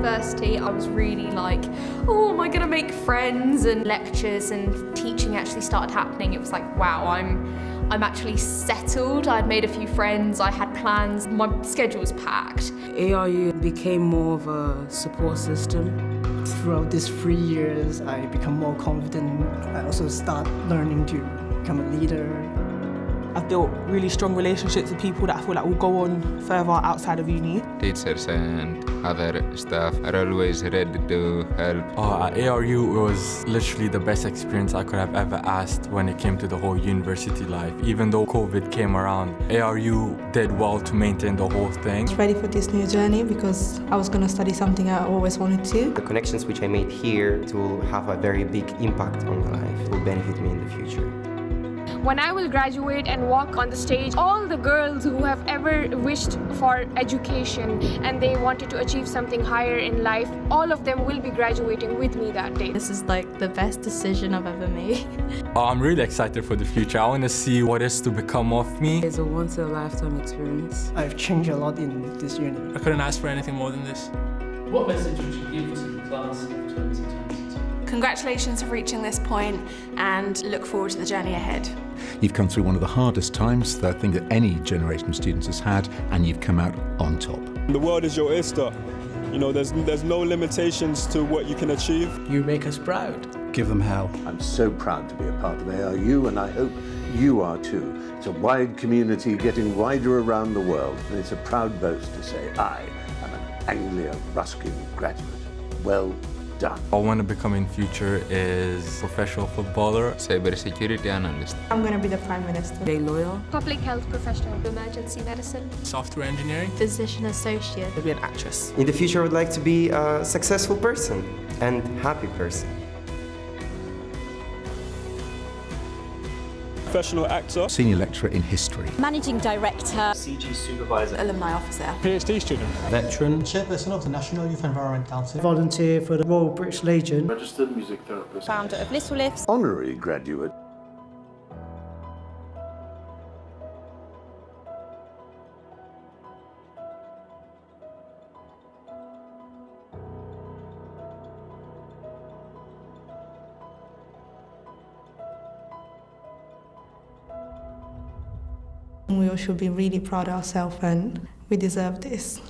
university, I was really like, oh, am I going to make friends? And lectures and teaching actually started happening. It was like, wow, I'm actually settled. I'd made a few friends, I had plans, my schedule was packed. ARU became more of a support system. Throughout these 3 years, I become more confident. I also start learning to become a leader. I've built really strong relationships with people that I feel like will go on further outside of uni. Teachers and other staff are always ready to help. At ARU, it was literally the best experience I could have ever asked when it came to the whole university life. Even though COVID came around, ARU did well to maintain the whole thing. I was ready for this new journey because I was going to study something I always wanted to. The connections which I made here will have a very big impact on my life. It will benefit me in the future. When I will graduate and walk on the stage, all the girls who have ever wished for education and they wanted to achieve something higher in life, all of them will be graduating with me that day. This is like the best decision I've ever made. I'm really excited for the future. I want to see what is to become of me. It's a once-in-a-lifetime experience. I've changed a lot in this uni. I couldn't ask for anything more than this. What message would you give to the class of 2022? Congratulations for reaching this point and look forward to the journey ahead. You've come through one of the hardest times that I think that any generation of students has had, and you've come out on top. The world is your oyster. You know, there's no limitations to what you can achieve. You make us proud. Give them hell. I'm so proud to be a part of ARU, and I hope you are too. It's a wide community getting wider around the world, and it's a proud boast to say I am an Anglia Ruskin graduate. Well done. What I want to become in future is professional footballer, cybersecurity analyst. I'm going to be the Prime Minister. A lawyer. Public health professional. Emergency medicine. Software engineering. Physician associate. To be an actress. In the future, I would like to be a successful person and happy person. Professional actor. Senior lecturer in history. Managing director. CG supervisor. Alumni officer. PhD student. Veteran. Chairperson of the National Youth Environment Council. Volunteer for the Royal British Legion. Registered music therapist. Founder of Little Lifts. Honorary graduate. We all should be really proud of ourselves and we deserve this.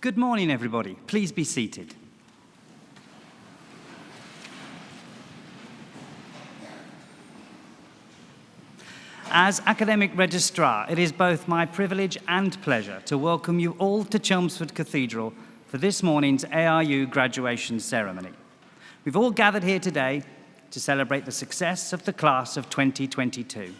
Good morning, everybody. Please be seated. As Academic Registrar, it is both my privilege and pleasure to welcome you all to Chelmsford Cathedral for this morning's ARU graduation ceremony. We've all gathered here today to celebrate the success of the class of 2022.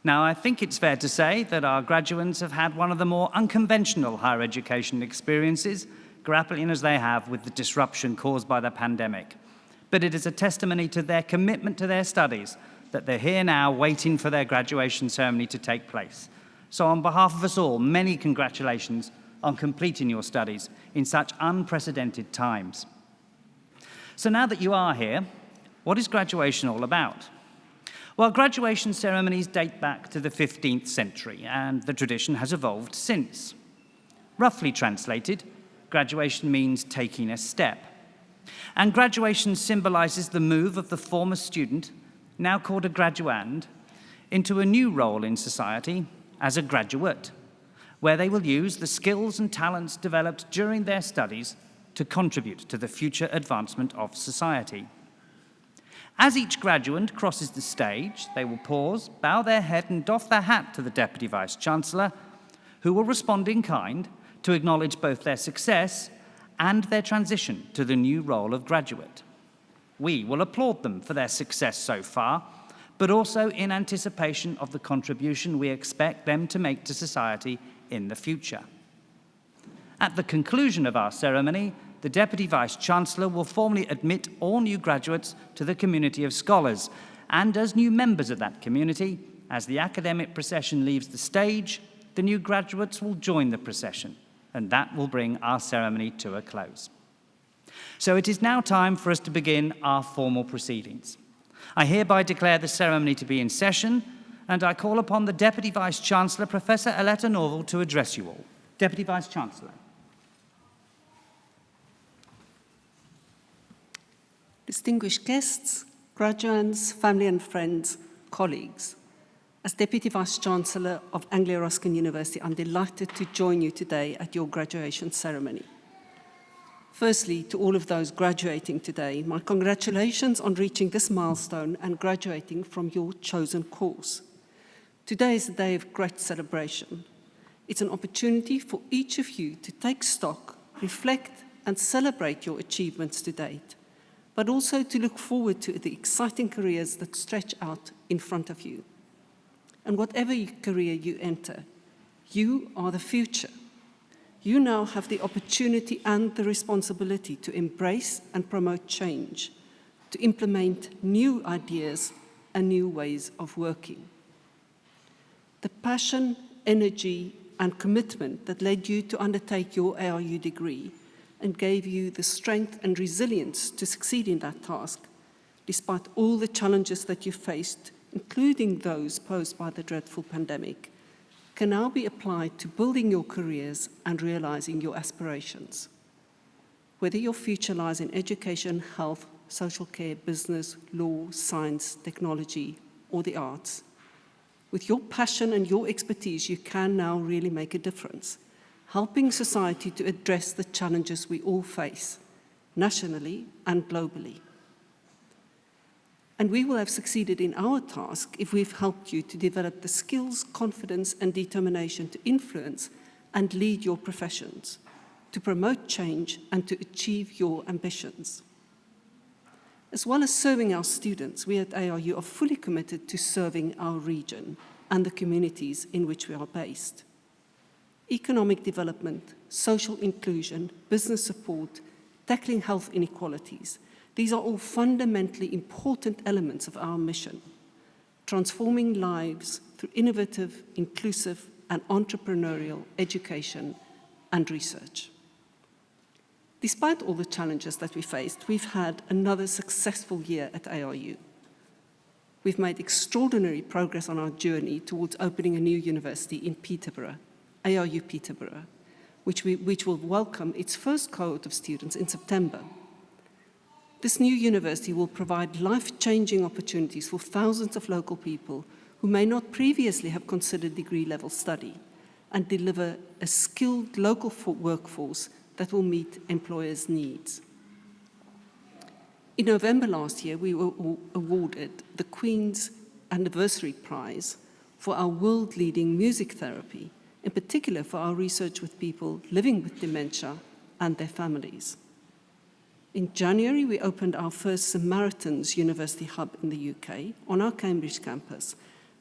Now, I think it's fair to say that our graduates have had one of the more unconventional higher education experiences, grappling as they have with the disruption caused by the pandemic. But it is a testimony to their commitment to their studies that they're here now waiting for their graduation ceremony to take place. So on behalf of us all, many congratulations on completing your studies in such unprecedented times. So now that you are here, what is graduation all about? Well, graduation ceremonies date back to the 15th century, and the tradition has evolved since. Roughly translated, graduation means taking a step. And graduation symbolizes the move of the former student, now called a graduand, into a new role in society as a graduate, where they will use the skills and talents developed during their studies to contribute to the future advancement of society. As each graduand crosses the stage, they will pause, bow their head and doff their hat to the Deputy Vice-Chancellor, who will respond in kind to acknowledge both their success and their transition to the new role of graduate. We will applaud them for their success so far, but also in anticipation of the contribution we expect them to make to society in the future. At the conclusion of our ceremony, the Deputy Vice-Chancellor will formally admit all new graduates to the community of scholars, and as new members of that community, as the academic procession leaves the stage, the new graduates will join the procession, and that will bring our ceremony to a close. So it is now time for us to begin our formal proceedings. I hereby declare the ceremony to be in session, and I call upon the Deputy Vice-Chancellor, Professor Aletta Norval, to address you all. Deputy Vice-Chancellor. Distinguished guests, graduates, family and friends, colleagues. As Deputy Vice-Chancellor of Anglia Ruskin University, I'm delighted to join you today at your graduation ceremony. Firstly, to all of those graduating today, my congratulations on reaching this milestone and graduating from your chosen course. Today is a day of great celebration. It's an opportunity for each of you to take stock, reflect and celebrate your achievements to date, but also to look forward to the exciting careers that stretch out in front of you. And whatever career you enter, you are the future. You now have the opportunity and the responsibility to embrace and promote change, to implement new ideas and new ways of working. The passion, energy, and commitment that led you to undertake your ARU degree and gave you the strength and resilience to succeed in that task, despite all the challenges that you faced, including those posed by the dreadful pandemic, can now be applied to building your careers and realizing your aspirations. Whether your future lies in education, health, social care, business, law, science, technology, or the arts, with your passion and your expertise, you can now really make a difference, helping society to address the challenges we all face, nationally and globally. And we will have succeeded in our task if we've helped you to develop the skills, confidence, and determination to influence and lead your professions, to promote change, and to achieve your ambitions. As well as serving our students, we at ARU are fully committed to serving our region and the communities in which we are based. Economic development, social inclusion, business support, tackling health inequalities, these are all fundamentally important elements of our mission, transforming lives through innovative, inclusive, and entrepreneurial education and research. Despite all the challenges that we faced, we've had another successful year at ARU. We've made extraordinary progress on our journey towards opening a new university in Peterborough, ARU Peterborough, which will welcome its first cohort of students in September. This new university will provide life-changing opportunities for thousands of local people who may not previously have considered degree-level study, and deliver a skilled local workforce that will meet employers' needs. In November last year, we were awarded the Queen's Anniversary Prize for our world-leading music therapy, in particular for our research with people living with dementia and their families. In January, we opened our first Samaritans University Hub in the UK on our Cambridge campus,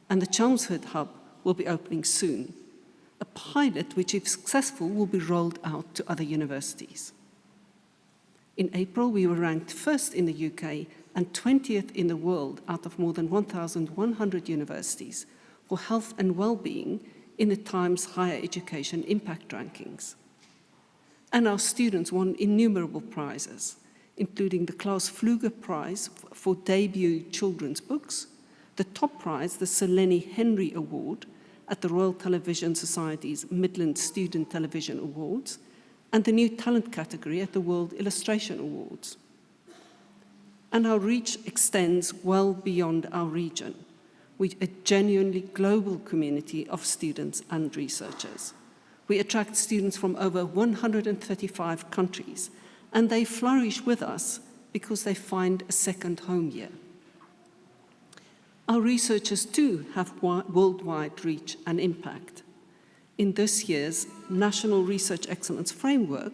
and the Chelmsford Hub will be opening soon, a pilot which, if successful, will be rolled out to other universities. In April, we were ranked first in the UK and 20th in the world out of more than 1,100 universities for health and well-being in the Times Higher Education Impact Rankings. And our students won innumerable prizes, including the Klaus Pfluger Prize for debut children's books, the top prize, the Sir Lenny Henry Award at the Royal Television Society's Midland Student Television Awards, and the new talent category at the World Illustration Awards. And our reach extends well beyond our region, with a genuinely global community of students and researchers. We attract students from over 135 countries, and they flourish with us because they find a second home here. Our researchers too have worldwide reach and impact. In this year's National Research Excellence Framework,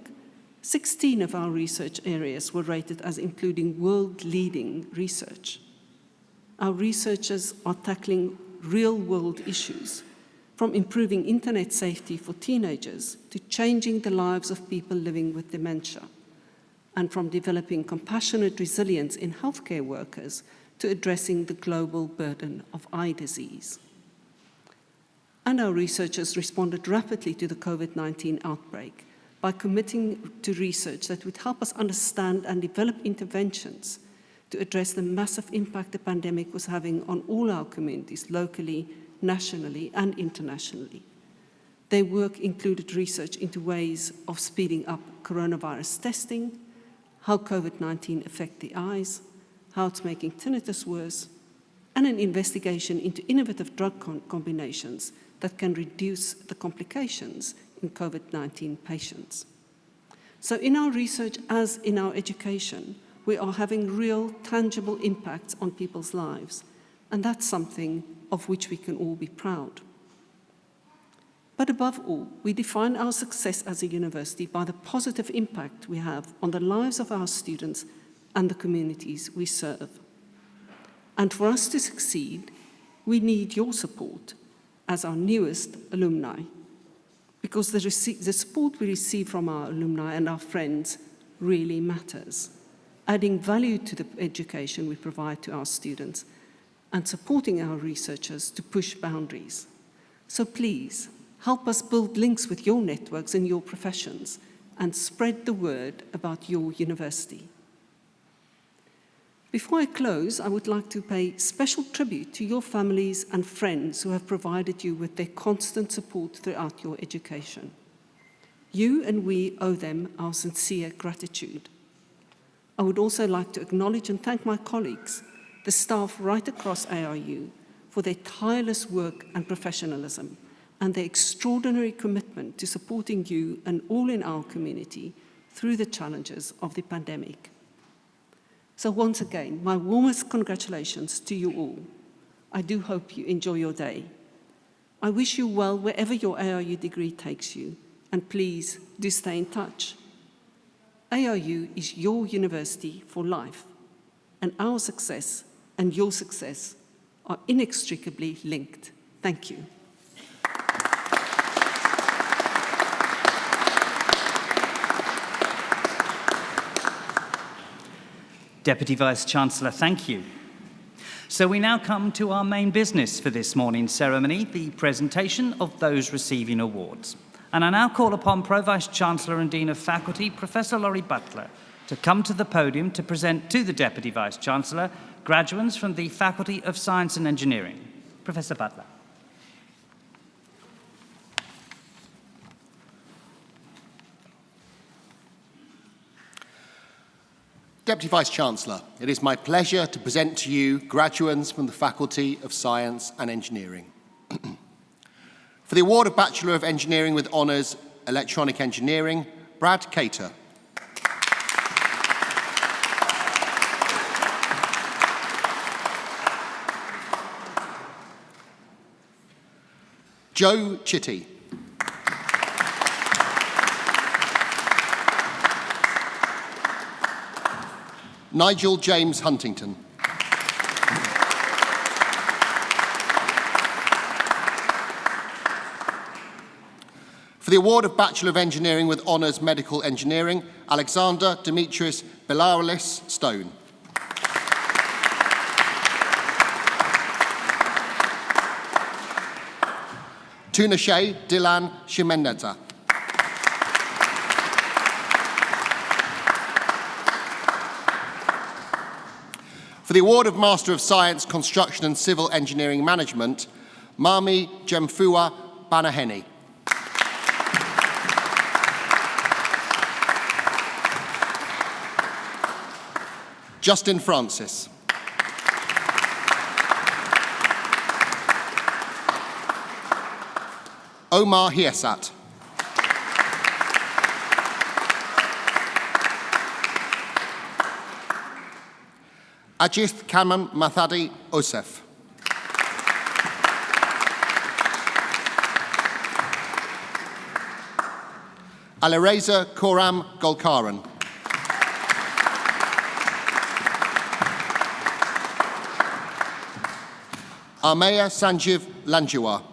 16 of our research areas were rated as including world-leading research. Our researchers are tackling real-world issues, from improving internet safety for teenagers to changing the lives of people living with dementia, and from developing compassionate resilience in healthcare workers to addressing the global burden of eye disease. And our researchers responded rapidly to the COVID-19 outbreak by committing to research that would help us understand and develop interventions to address the massive impact the pandemic was having on all our communities, locally, nationally, and internationally. Their work included research into ways of speeding up coronavirus testing, how COVID-19 affects the eyes, how it's making tinnitus worse, and an investigation into innovative drug combinations that can reduce the complications in COVID-19 patients. So in our research, as in our education, we are having real, tangible impacts on people's lives, and that's something of which we can all be proud. But above all, we define our success as a university by the positive impact we have on the lives of our students and the communities we serve. And for us to succeed, we need your support as our newest alumni, because the support we receive from our alumni and our friends really matters, adding value to the education we provide to our students and supporting our researchers to push boundaries. So please, help us build links with your networks and your professions and spread the word about your university. Before I close, I would like to pay special tribute to your families and friends who have provided you with their constant support throughout your education. You and we owe them our sincere gratitude. I would also like to acknowledge and thank my colleagues, the staff right across ARU, for their tireless work and professionalism and their extraordinary commitment to supporting you and all in our community through the challenges of the pandemic. So once again, my warmest congratulations to you all. I do hope you enjoy your day. I wish you well wherever your ARU degree takes you, and please do stay in touch. ARU is your university for life, and our success and your success are inextricably linked. Thank you. Deputy Vice-Chancellor, thank you. So we now come to our main business for this morning's ceremony, the presentation of those receiving awards. And I now call upon Pro-Vice-Chancellor and Dean of Faculty, Professor Laurie Butler, to come to the podium to present to the Deputy Vice-Chancellor graduates from the Faculty of Science and Engineering. Professor Butler. Deputy Vice-Chancellor, it is my pleasure to present to you graduates from the Faculty of Science and Engineering. For the award of Bachelor of Engineering with Honours, Electronic Engineering, Brad Cater. Joe Chitty. Nigel James Huntington. For the award of Bachelor of Engineering with Honours Medical Engineering, Alexander Demetrius Belaroulis Stone. Tunashe Dylan Shimeneza. For the award of Master of Science, Construction and Civil Engineering Management, Mami Jemfua Banaheni. Justin Francis. Omar Hiesat. Ajith Kaman Mathadi Osef. Alireza Koram Golkaran. Armeya Sanjiv Lanjua.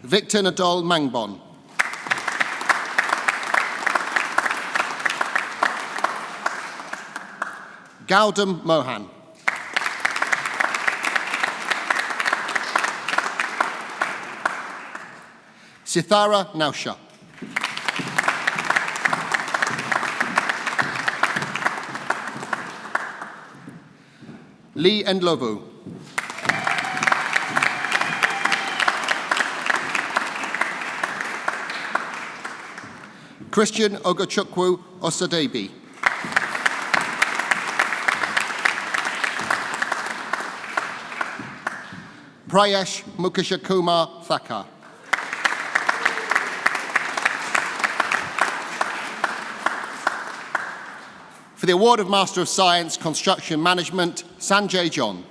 Victor Nadol Mangbon. Gautam Mohan. Sithara Nausha. Lee Ndlovu. Christian Ogochukwu Osadebi. Prayesh Mukishakumar Thakkar. For the award of Master of Science, Construction Management, Sanjay John.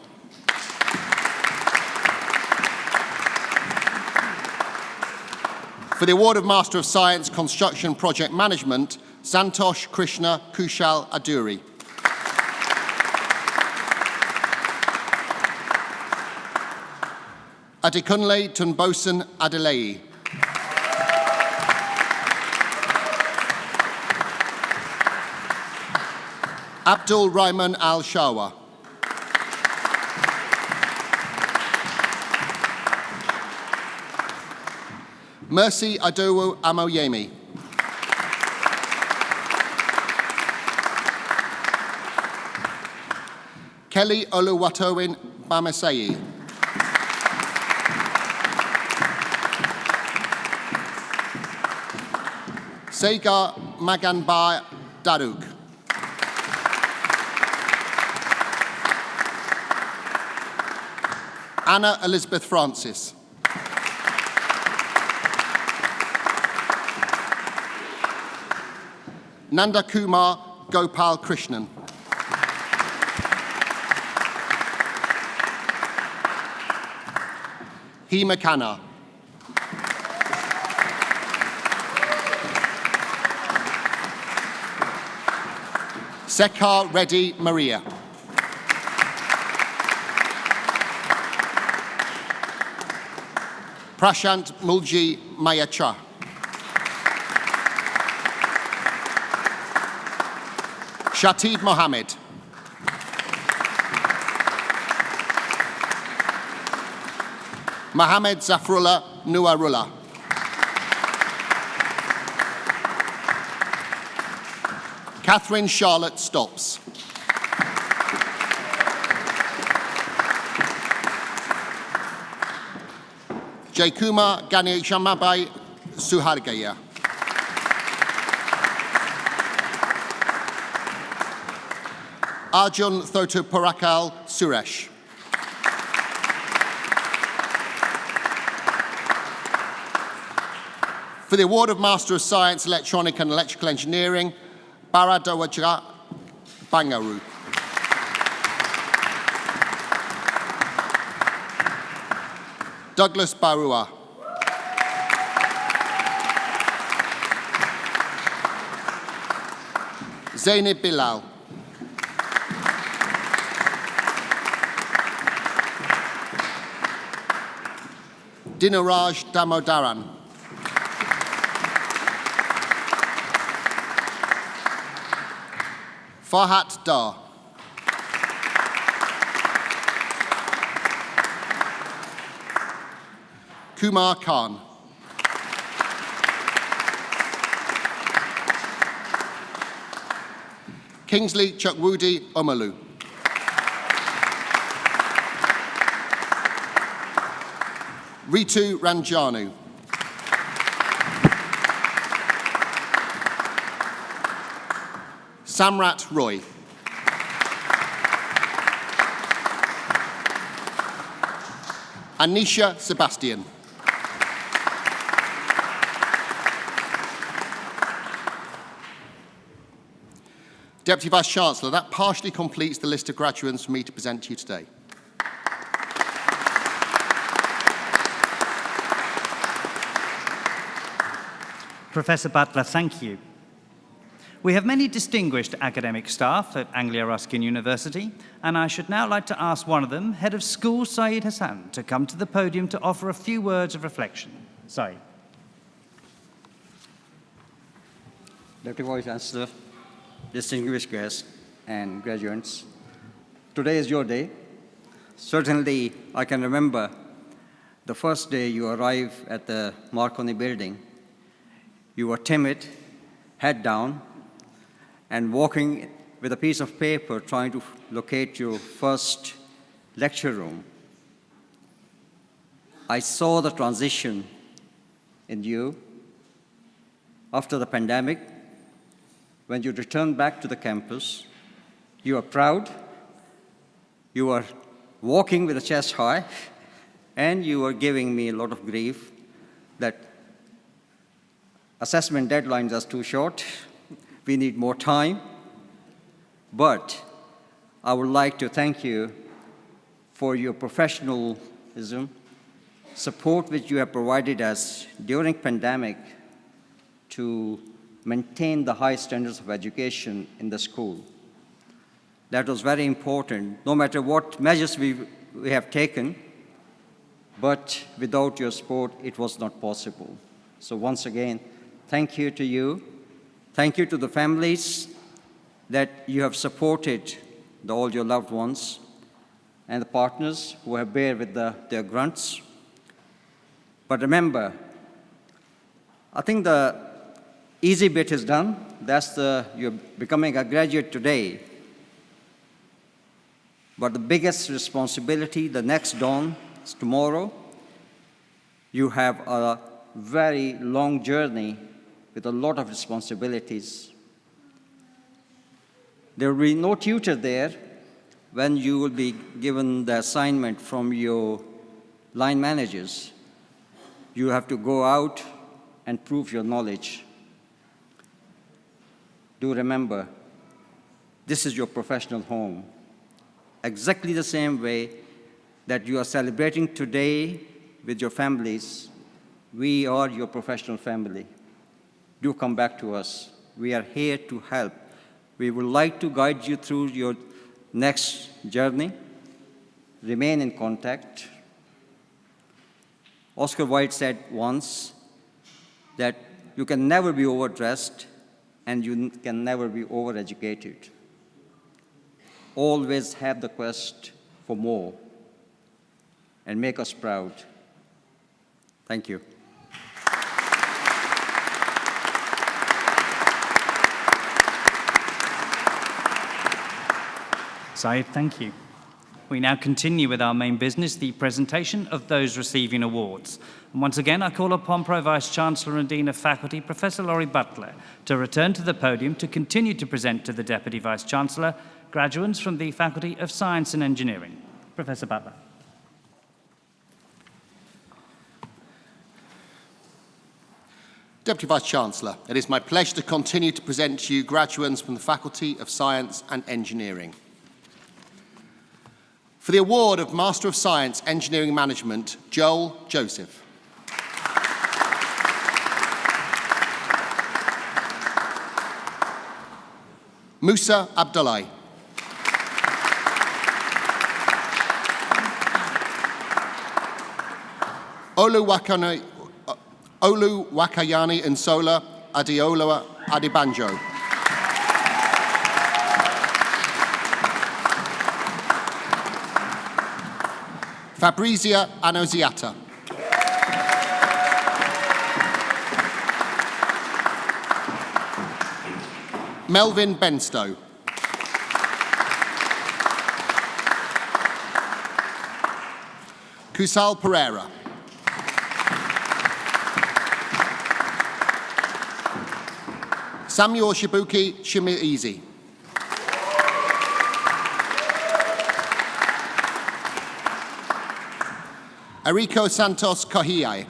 For the award of Master of Science, Construction Project Management, Santosh Krishna Kushal Aduri. Adekunle Tunbosan Adelei. Abdul Rahman Al Shawa. Mercy Adowo Amoyemi. Kelly Oluwatoyin Bamaseyi. Sega Maganba Daruk. Anna Elizabeth Francis. Nanda Kumar Gopal Krishnan. Hema Khanna. Sekhar Reddy Maria. Prashant Mulji Mayatra. Shatid Mohammed. Mohammed Zafrullah Nuarullah. Catherine Charlotte Stops. Jaykuma Ganeshamabai Suhargaya. Arjun Thotoparakal Suresh. For the award of Master of Science, Electronic and Electrical Engineering, Baradawaja Bangaru. Douglas Barua. Zainab Bilal. Dinaraj Damodaran. Farhat Dar. Kumar Khan. Kingsley Chukwudi Omalu. Ritu Ranjanu. Samrat Roy. Anisha Sebastian. Deputy Vice-Chancellor, that partially completes the list of graduates for me to present to you today. Professor Butler, thank you. We have many distinguished academic staff at Anglia Ruskin University, and I should now like to ask one of them, Head of School Saeed Hassan, to come to the podium to offer a few words of reflection. Saeed. Deputy Vice-Chancellor, distinguished guests and graduates, today is your day. Certainly, I can remember the first day you arrived at the Marconi building. You were timid, head down, and walking with a piece of paper trying to locate your first lecture room. I saw the transition in you after the pandemic. When you returned back to the campus, you are proud, you are walking with a chest high, and you are giving me a lot of grief that assessment deadlines are too short, we need more time. But I would like to thank you for your professionalism, support which you have provided us during pandemic to maintain the high standards of education in the school. That was very important, no matter what measures we have taken, but without your support, it was not possible. So once again, thank you to you. Thank you to the families that you have supported all your loved ones and the partners who have bear with their grunts. But remember, I think the easy bit is done. That's you're becoming a graduate today. But the biggest responsibility, the next dawn, is tomorrow. You have a very long journey with a lot of responsibilities. There will be no tutor there when you will be given the assignment from your line managers. You have to go out and prove your knowledge. Do remember, this is your professional home. Exactly the same way that you are celebrating today with your families, we are your professional family. Do come back to us. We are here to help. We would like to guide you through your next journey. Remain in contact. Oscar Wilde said once that you can never be overdressed and you can never be overeducated. Always have the quest for more and make us proud. Thank you. Saeed, thank you. We now continue with our main business, the presentation of those receiving awards. And once again, I call upon Pro-Vice-Chancellor and Dean of Faculty, Professor Laurie Butler, to return to the podium to continue to present to the Deputy Vice-Chancellor graduates from the Faculty of Science and Engineering. Professor Butler. Deputy Vice-Chancellor, it is my pleasure to continue to present to you graduates from the Faculty of Science and Engineering. For the award of Master of Science Engineering Management, Joel Joseph. Musa Abdullahi. Oluwakayani Nsola Adeola Adebanjo. Fabrizia Anoziata. Melvin Benstow. Kusal Pereira. Samuel Shibuki Shimiizi. Eriko Santos Kohiyai.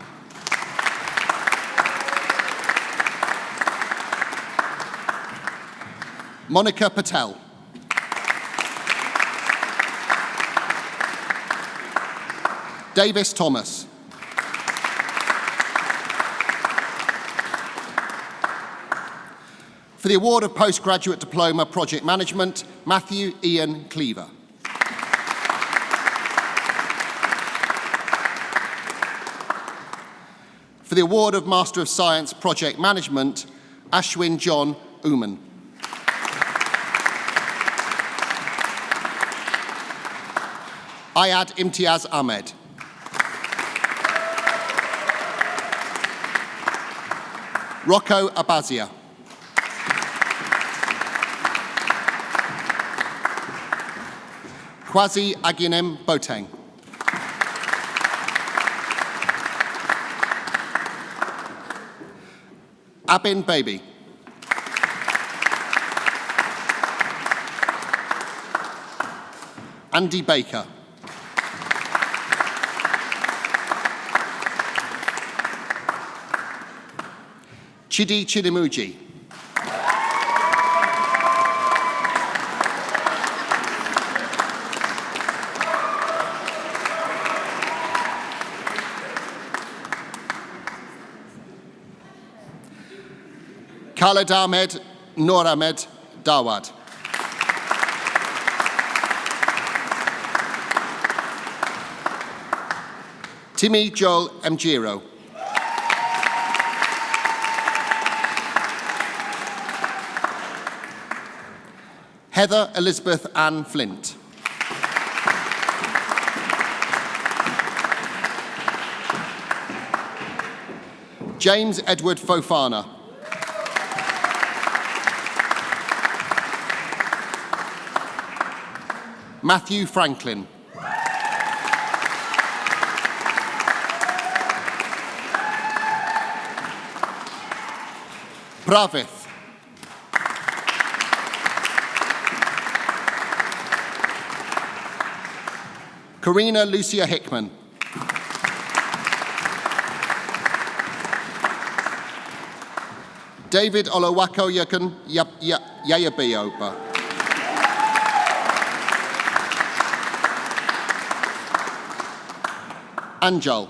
Monica Patel. Davis Thomas. For the award of Postgraduate Diploma Project Management, Matthew Ian Cleaver. For the award of Master of Science Project Management, Ashwin John Uman. Ayad Imtiaz Ahmed. Rocco Abazia. Kwasi Aginem Boateng. Abin Baby. Andy Baker. Chidi Chidimuji. Khaled Ahmed Noor Ahmed Dawad. Timmy Joel Mjiro. Heather Elizabeth Ann Flint. James Edward Fofana. Matthew Franklin. Pravith. Karina Lucia Hickman. David Olowako Yakan Yayabeoba. Anjal.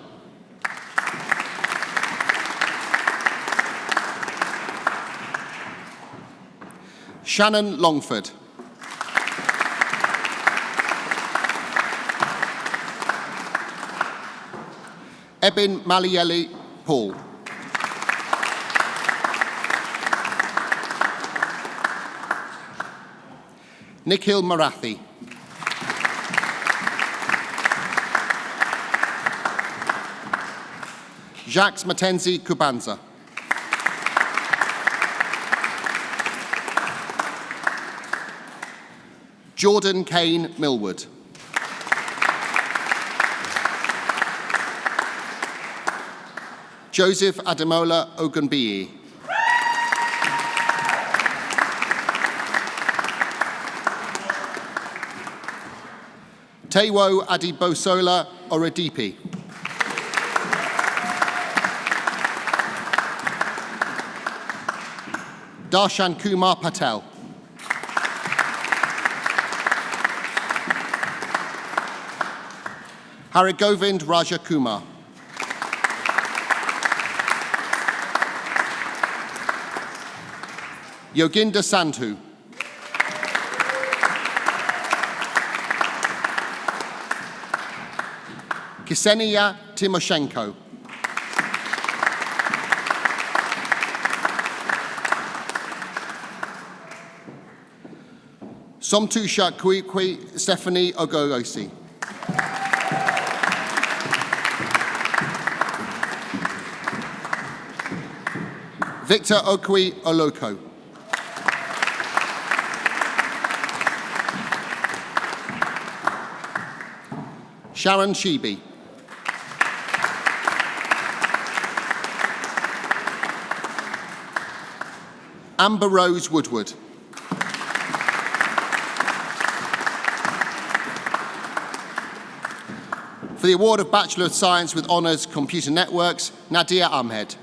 Shannon Longford. Ebin Malieli Paul. Nikhil Marathi. Jacques Matenzi Kubanza. Jordan Kane Millwood. Joseph Ademola Ogunbiyi. Taiwo Adibosola Oradipi. Darshan Kumar Patel. Harigovind Raja Kumar. Yoginda Sandhu. Ksenia Timoshenko. Somtusha Kwikwi Stephanie Ogorosi. Victor Okwi Oloko. Sharon Sheeby. Amber Rose Woodward. For the award of Bachelor of Science with Honours Computer Networks, Nadia Ahmed.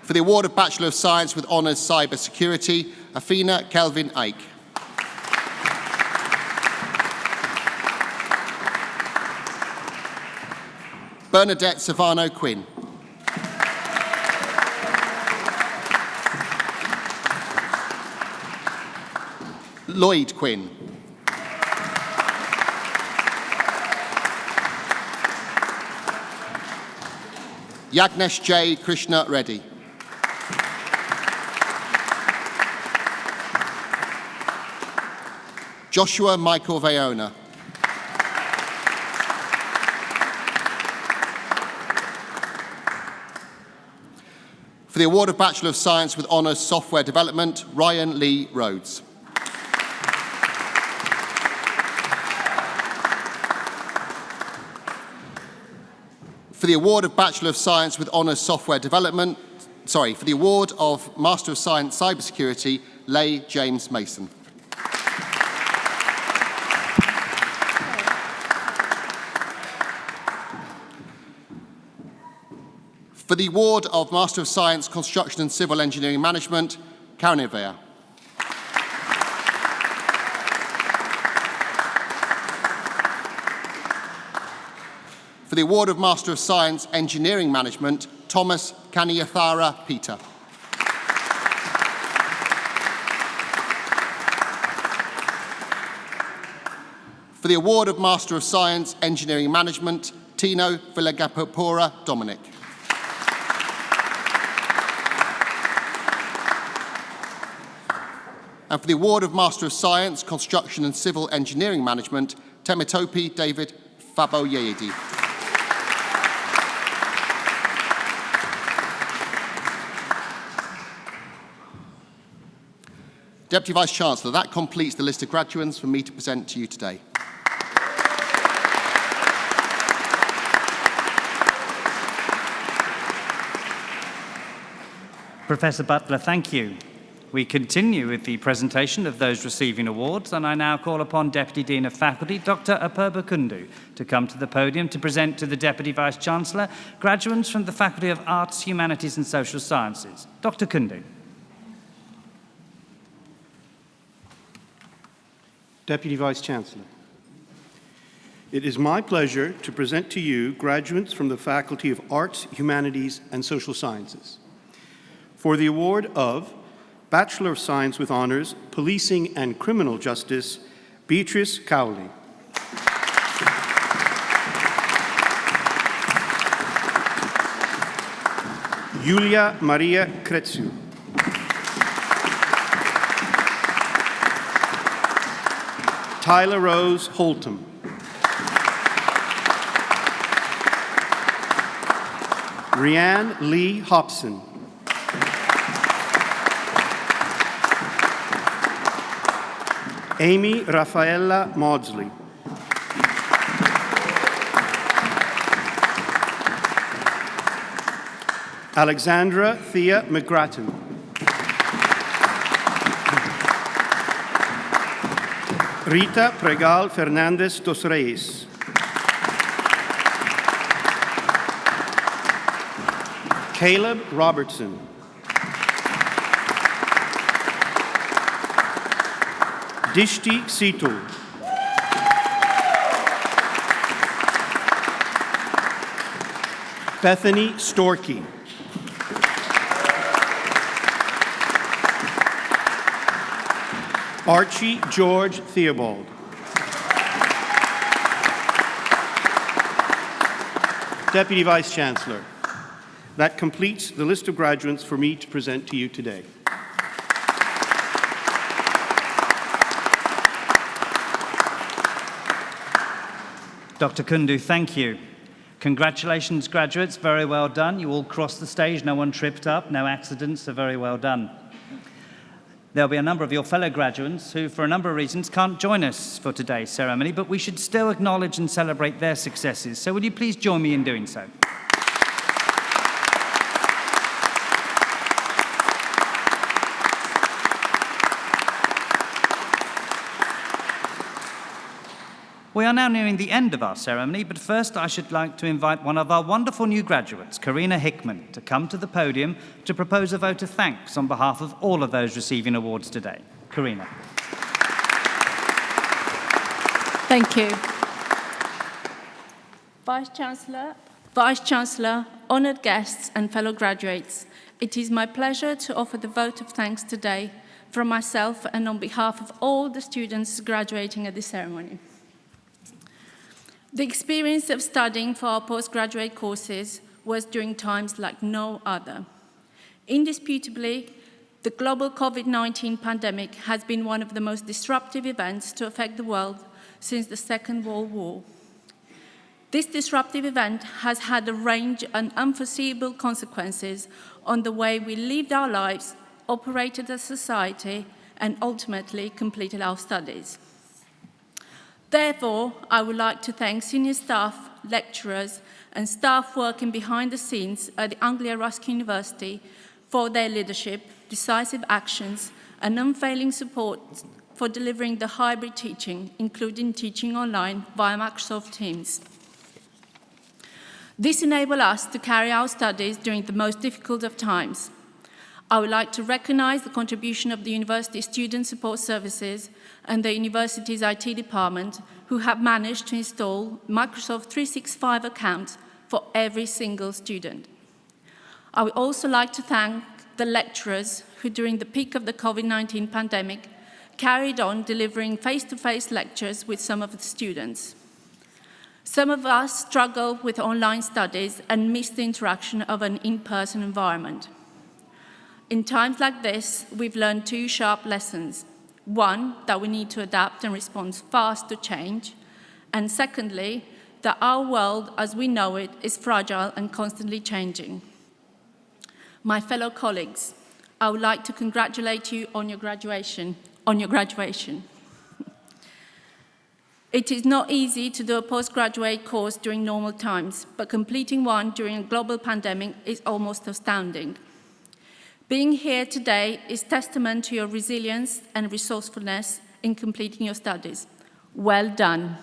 For the award of Bachelor of Science with Honours Cyber Security, Afina Kelvin Ike. Bernadette Savano Quinn. Lloyd Quinn. Yagnesh J. Krishna Reddy. Joshua Michael Vayona. For the award of Bachelor of Science with Honours Software Development, Ryan Lee Rhodes. For the award of Bachelor of Science with Honours Software Development, for the award of Master of Science Cybersecurity, Leigh James Mason. For the award of Master of Science Construction and Civil Engineering Management, Karen Ivea. For the award of Master of Science Engineering Management, Thomas Kaniyathara Peter. For the award of Master of Science Engineering Management, Tino Villagapopora Dominic. And for the award of Master of Science Construction and Civil Engineering Management, Temitope David Faboyedi. Deputy Vice-Chancellor, that completes the list of graduates for me to present to you today. Professor Butler, thank you. We continue with the presentation of those receiving awards, and I now call upon Deputy Dean of Faculty, Dr. Apurba Kundu, to come to the podium to present to the Deputy Vice-Chancellor graduates from the Faculty of Arts, Humanities and Social Sciences. Dr. Kundu. Deputy Vice-Chancellor, it is my pleasure to present to you graduates from the Faculty of Arts, Humanities and Social Sciences for the award of Bachelor of Science with Honours, Policing and Criminal Justice, Beatrice Cowley. Julia Maria Kretsu. Tyler Rose Holtom. Rianne Lee Hobson. Amy Rafaela Maudsley. Alexandra Thea McGrattan. Rita Pregal Fernandez dos Reis. Caleb Robertson. Dishti Situl. Bethany Storkey. Archie George Theobald. Deputy Vice Chancellor, that completes the list of graduates for me to present to you today. Dr. Kundu, thank you. Congratulations, graduates. Very well done. You all crossed the stage. No one tripped up. No accidents. So very well done. There'll be a number of your fellow graduates who, for a number of reasons, can't join us for today's ceremony, but we should still acknowledge and celebrate their successes. So would you please join me in doing so? We are now nearing the end of our ceremony, but first I should like to invite one of our wonderful new graduates, Karina Hickman, to come to the podium to propose a vote of thanks on behalf of all of those receiving awards today. Karina. Thank you. Vice Chancellor, honoured guests and fellow graduates, it is my pleasure to offer the vote of thanks today from myself and on behalf of all the students graduating at this ceremony. The experience of studying for our postgraduate courses was during times like no other. Indisputably, the global COVID-19 pandemic has been one of the most disruptive events to affect the world since the Second World War. This disruptive event has had a range of unforeseeable consequences on the way we lived our lives, operated as a society, and ultimately completed our studies. Therefore, I would like to thank senior staff, lecturers, and staff working behind the scenes at the Anglia Ruskin University for their leadership, decisive actions, and unfailing support for delivering the hybrid teaching, including teaching online via Microsoft Teams. This enabled us to carry our studies during the most difficult of times. I would like to recognise the contribution of the University Student Support Services and the university's IT department, who have managed to install Microsoft 365 accounts for every single student. I would also like to thank the lecturers who, during the peak of the COVID-19 pandemic, carried on delivering face-to-face lectures with some of the students. Some of us struggle with online studies and miss the interaction of an in-person environment. In times like this, we've learned two sharp lessons. One, that we need to adapt and respond fast to change. And secondly, that our world as we know it is fragile and constantly changing. My fellow colleagues, I would like to congratulate you on your graduation. It is not easy to do a postgraduate course during normal times, but completing one during a global pandemic is almost astounding. Being here today is testament to your resilience and resourcefulness in completing your studies. Well done.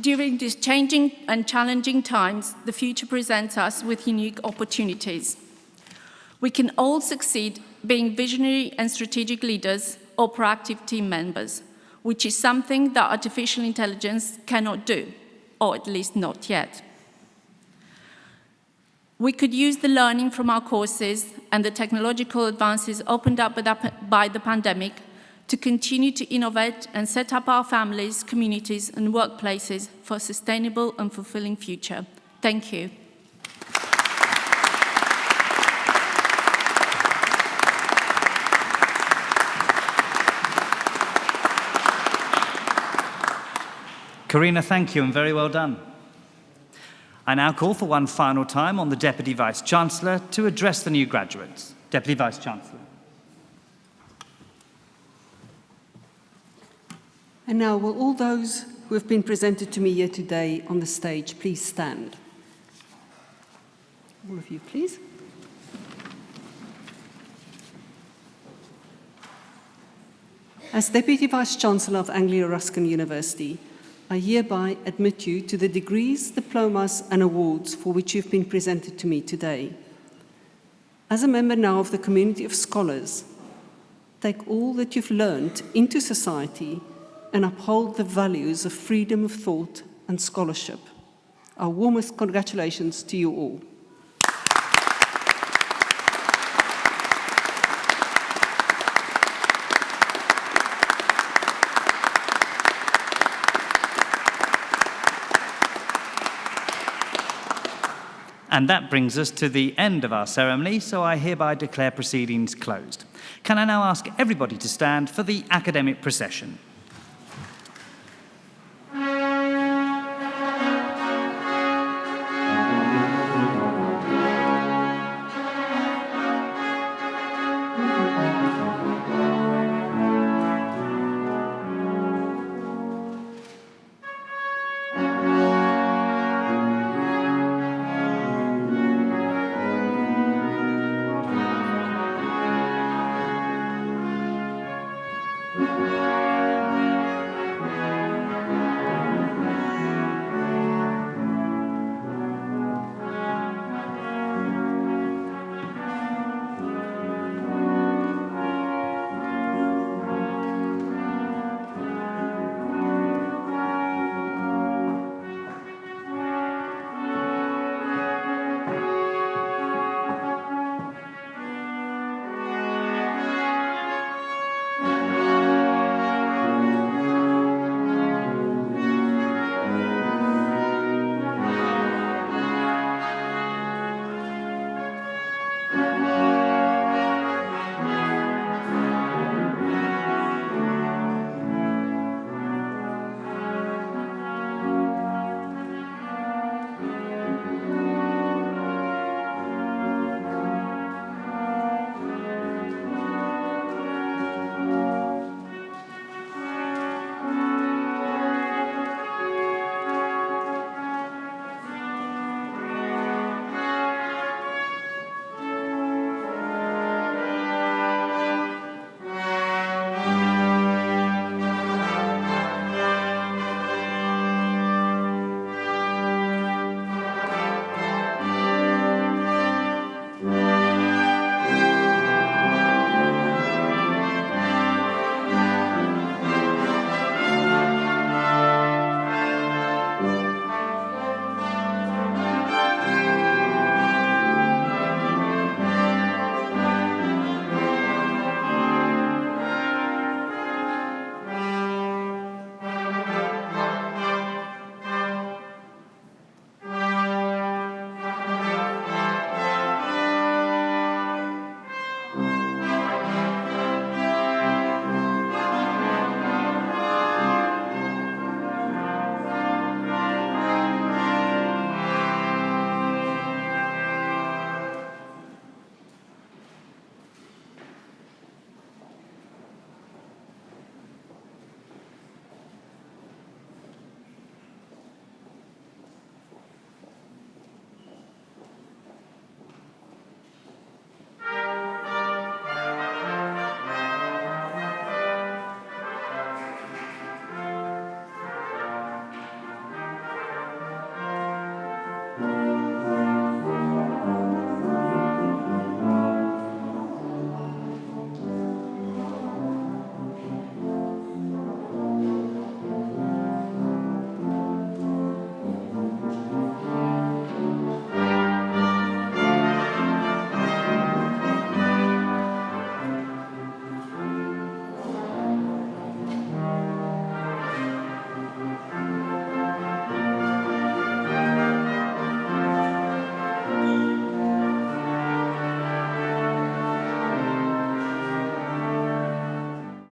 During these changing and challenging times, the future presents us with unique opportunities. We can all succeed being visionary and strategic leaders or proactive team members, which is something that artificial intelligence cannot do, or at least not yet. We could use the learning from our courses and the technological advances opened up by the pandemic to continue to innovate and set up our families, communities, and workplaces for a sustainable and fulfilling future. Thank you. Karina, thank you and very well done. I now call for one final time on the Deputy Vice-Chancellor to address the new graduates. Deputy Vice-Chancellor. And now, will all those who have been presented to me here today on the stage please stand? All of you, please. As Deputy Vice-Chancellor of Anglia-Ruskin University, I hereby admit you to the degrees, diplomas and awards for which you've been presented to me today. As a member now of the community of scholars, take all that you've learned into society and uphold the values of freedom of thought and scholarship. Our warmest congratulations to you all. And that brings us to the end of our ceremony, so I hereby declare proceedings closed. Can I now ask everybody to stand for the academic procession?